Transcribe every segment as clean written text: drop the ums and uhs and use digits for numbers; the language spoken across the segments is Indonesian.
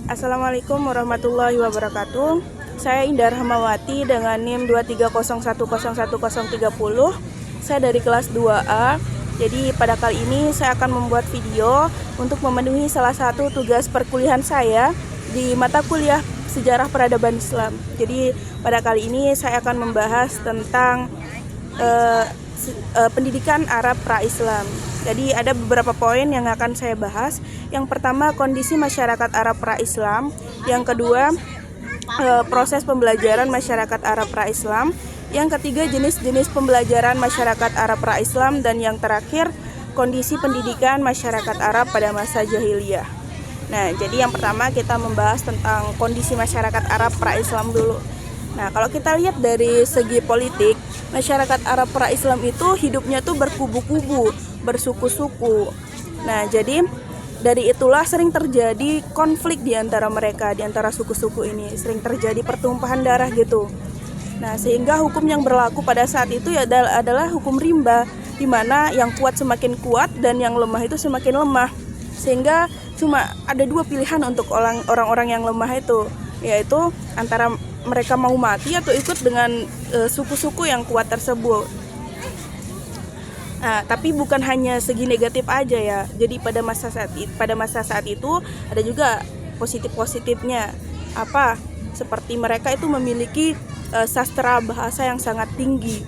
Assalamualaikum warahmatullahi wabarakatuh. Saya Indah Rahmawati dengan NIM 230101030. Saya dari kelas 2A. Jadi pada kali ini saya akan membuat video untuk memenuhi salah satu tugas perkuliahan saya di mata kuliah Sejarah Peradaban Islam. Jadi pada kali ini saya akan membahas tentang pendidikan Arab pra-Islam. Jadi ada beberapa poin yang akan saya bahas. Yang pertama, kondisi masyarakat Arab pra-Islam. Yang kedua, proses pembelajaran masyarakat Arab pra-Islam. Yang ketiga, jenis-jenis pembelajaran masyarakat Arab pra-Islam. Dan yang terakhir, kondisi pendidikan masyarakat Arab pada masa jahiliyah. Nah, jadi yang pertama kita membahas tentang kondisi masyarakat Arab pra-Islam dulu. Nah, kalau kita lihat dari segi politik, masyarakat Arab pra-Islam itu hidupnya tuh berkubu-kubu, bersuku-suku. Nah, jadi dari itulah sering terjadi konflik di antara mereka, di antara suku-suku ini. Sering terjadi pertumpahan darah gitu. Nah, sehingga hukum yang berlaku pada saat itu ya adalah hukum rimba, di mana yang kuat semakin kuat dan yang lemah itu semakin lemah. Sehingga cuma ada dua pilihan untuk orang-orang yang lemah itu, yaitu antara mereka mau mati atau ikut dengan suku-suku yang kuat tersebut. Nah, tapi bukan hanya segi negatif aja ya. Jadi pada masa saat itu ada juga positifnya. Apa? Seperti mereka itu memiliki sastra bahasa yang sangat tinggi,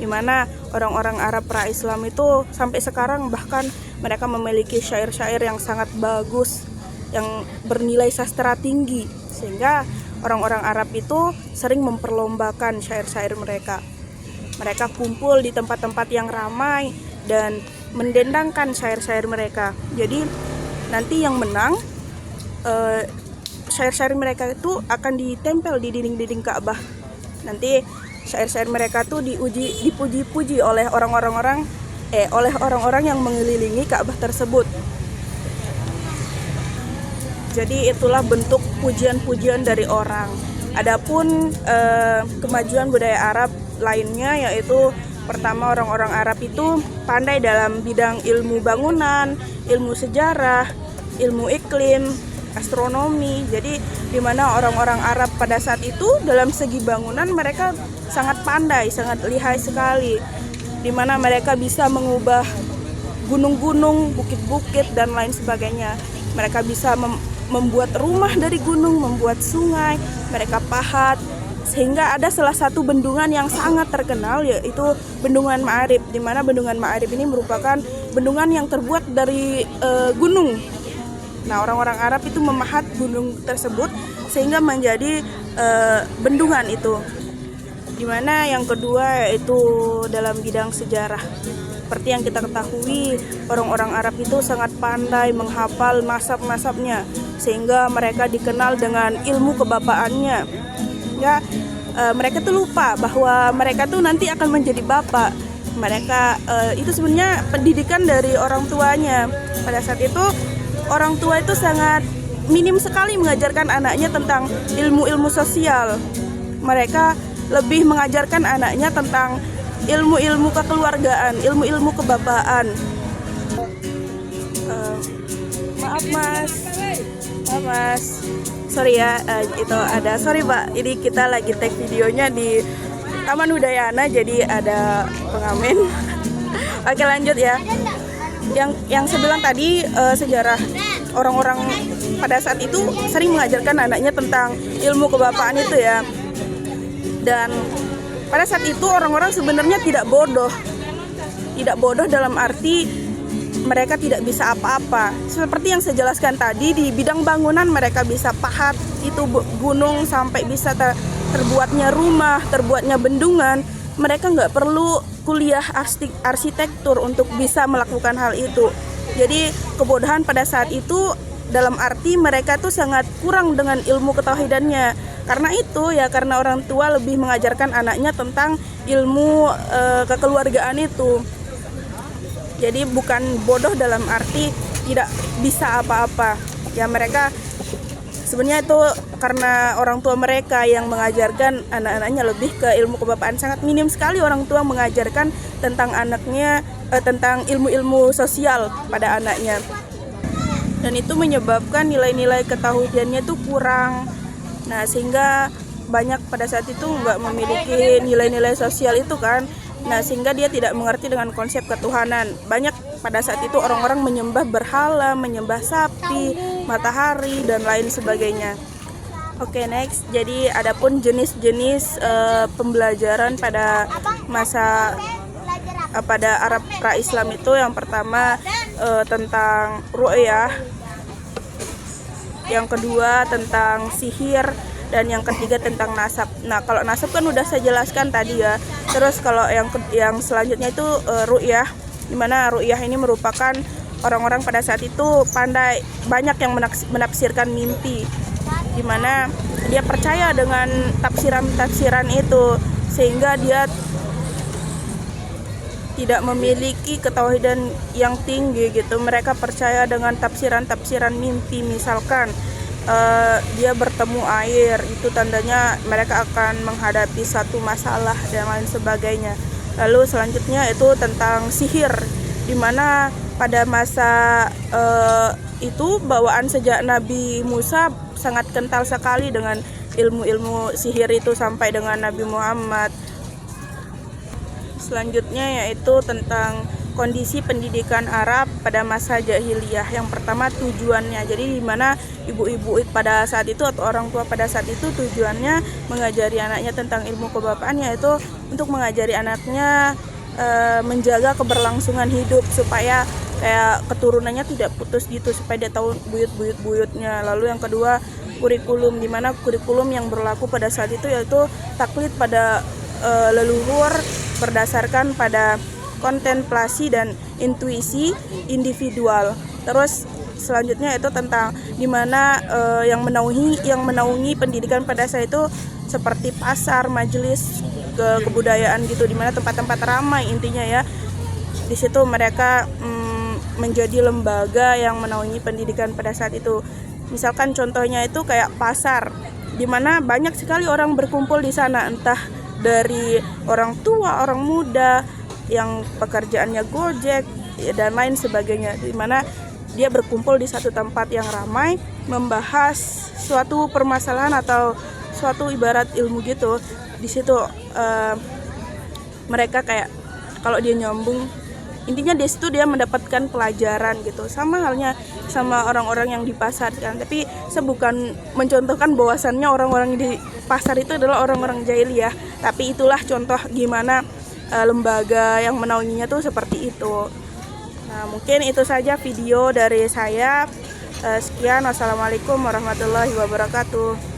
di mana orang-orang Arab pra-Islam itu sampai sekarang bahkan mereka memiliki syair-syair yang sangat bagus, yang bernilai sastra tinggi, sehingga orang-orang Arab itu sering memperlombakan syair-syair mereka. Mereka kumpul di tempat-tempat yang ramai dan mendendangkan syair-syair mereka. Jadi nanti yang menang, syair-syair mereka itu akan ditempel di dinding-dinding Ka'bah. Nanti syair-syair mereka tuh dipuji-puji oleh orang-orang yang mengelilingi Ka'bah tersebut. Jadi itulah bentuk pujian-pujian dari orang. Adapun kemajuan budaya Arab lainnya, yaitu pertama, orang-orang Arab itu pandai dalam bidang ilmu bangunan, ilmu sejarah, ilmu iklim, astronomi. Jadi di mana orang-orang Arab pada saat itu dalam segi bangunan mereka sangat pandai, sangat lihai sekali. Di mana mereka bisa mengubah gunung-gunung, bukit-bukit dan lain sebagainya. Mereka bisa membuat rumah dari gunung, membuat sungai, mereka pahat, sehingga ada salah satu bendungan yang sangat terkenal, yaitu Bendungan Ma'arib, di mana Bendungan Ma'arib ini merupakan bendungan yang terbuat dari gunung. Nah, orang-orang Arab itu memahat gunung tersebut sehingga menjadi bendungan itu. Di mana yang kedua yaitu dalam bidang sejarah. Seperti yang kita ketahui, orang-orang Arab itu sangat pandai menghafal nasab-nasabnya, sehingga mereka dikenal dengan ilmu kebapaannya. Ya, mereka tuh lupa bahwa mereka tuh nanti akan menjadi bapak. Mereka itu sebenarnya pendidikan dari orang tuanya. Pada saat itu orang tua itu sangat minim sekali mengajarkan anaknya tentang ilmu-ilmu sosial. Mereka lebih mengajarkan anaknya tentang ilmu-ilmu kekeluargaan, ilmu-ilmu kebapaan. Maaf mas, sorry ya, sorry Pak, ini kita lagi take videonya di Taman Udayana, jadi ada pengamen. Oke, lanjut ya. Yang saya bilang tadi, sejarah, orang-orang pada saat itu sering mengajarkan anaknya tentang ilmu kebapaan itu ya. Dan pada saat itu orang-orang sebenarnya tidak bodoh dalam arti mereka tidak bisa apa-apa. Seperti yang saya jelaskan tadi, di bidang bangunan mereka bisa pahat itu gunung sampai bisa terbuatnya rumah, terbuatnya bendungan. Mereka nggak perlu kuliah arsitektur untuk bisa melakukan hal itu. Jadi kebodohan pada saat itu dalam arti mereka tuh sangat kurang dengan ilmu ketauhidannya. Karena orang tua lebih mengajarkan anaknya tentang ilmu kekeluargaan itu. Jadi bukan bodoh dalam arti tidak bisa apa-apa. Ya, mereka sebenarnya itu karena orang tua mereka yang mengajarkan anak-anaknya lebih ke ilmu kebapaan. Sangat minim sekali orang tua mengajarkan tentang anaknya tentang ilmu-ilmu sosial pada anaknya. dan itu menyebabkan nilai-nilai ketauhidannya itu kurang. Nah, sehingga banyak pada saat itu nggak memiliki nilai-nilai sosial itu kan. Nah, sehingga dia tidak mengerti dengan konsep ketuhanan. Banyak pada saat itu orang-orang menyembah berhala, menyembah sapi, matahari, dan lain sebagainya. Oke, next. Jadi adapun jenis-jenis pembelajaran pada masa pada Arab pra-Islam itu, yang pertama tentang ru'yah, yang kedua tentang sihir, dan yang ketiga tentang nasab. Nah, kalau nasab kan udah saya jelaskan tadi ya. Terus kalau yang selanjutnya itu ru'yah, dimana ru'yah ini merupakan orang-orang pada saat itu pandai, banyak yang menafsirkan mimpi, dimana dia percaya dengan tafsiran itu, sehingga dia tidak memiliki ketauhidan yang tinggi gitu. Mereka percaya dengan tafsiran mimpi. Misalkan dia bertemu air, itu tandanya mereka akan menghadapi satu masalah dan lain sebagainya. Lalu selanjutnya itu tentang sihir, dimana pada masa itu bawaan sejak Nabi Musa sangat kental sekali dengan ilmu-ilmu sihir itu sampai dengan Nabi Muhammad. Selanjutnya yaitu tentang kondisi pendidikan Arab pada masa jahiliyah. Yang pertama tujuannya, jadi dimana ibu-ibu pada saat itu atau orang tua pada saat itu tujuannya mengajari anaknya tentang ilmu kebapaan, yaitu untuk mengajari anaknya menjaga keberlangsungan hidup, supaya kayak keturunannya tidak putus gitu, supaya dia tahu buyut-buyutnya. Lalu yang kedua kurikulum, dimana kurikulum yang berlaku pada saat itu yaitu taklid pada leluhur berdasarkan pada kontemplasi dan intuisi individual. Terus selanjutnya itu tentang dimana yang menaungi pendidikan pada saat itu seperti pasar, majelis kebudayaan gitu, dimana tempat-tempat ramai intinya ya. Di situ mereka menjadi lembaga yang menaungi pendidikan pada saat itu. Misalkan contohnya itu kayak pasar, dimana banyak sekali orang berkumpul di sana, entah dari orang tua, orang muda, yang pekerjaannya gojek dan lain sebagainya, di mana dia berkumpul di satu tempat yang ramai membahas suatu permasalahan atau suatu ibarat ilmu gitu. Di situ mereka kayak kalau dia nyambung, intinya di situ dia mendapatkan pelajaran gitu. Sama halnya sama orang-orang yang di pasar kan. Tapi saya bukan mencontohkan bahwasannya orang-orang di pasar itu adalah orang-orang jahiliyah, tapi itulah contoh gimana lembaga yang menaunginya tuh seperti itu. Nah, mungkin itu saja video dari saya. Sekian, wassalamualaikum warahmatullahi wabarakatuh.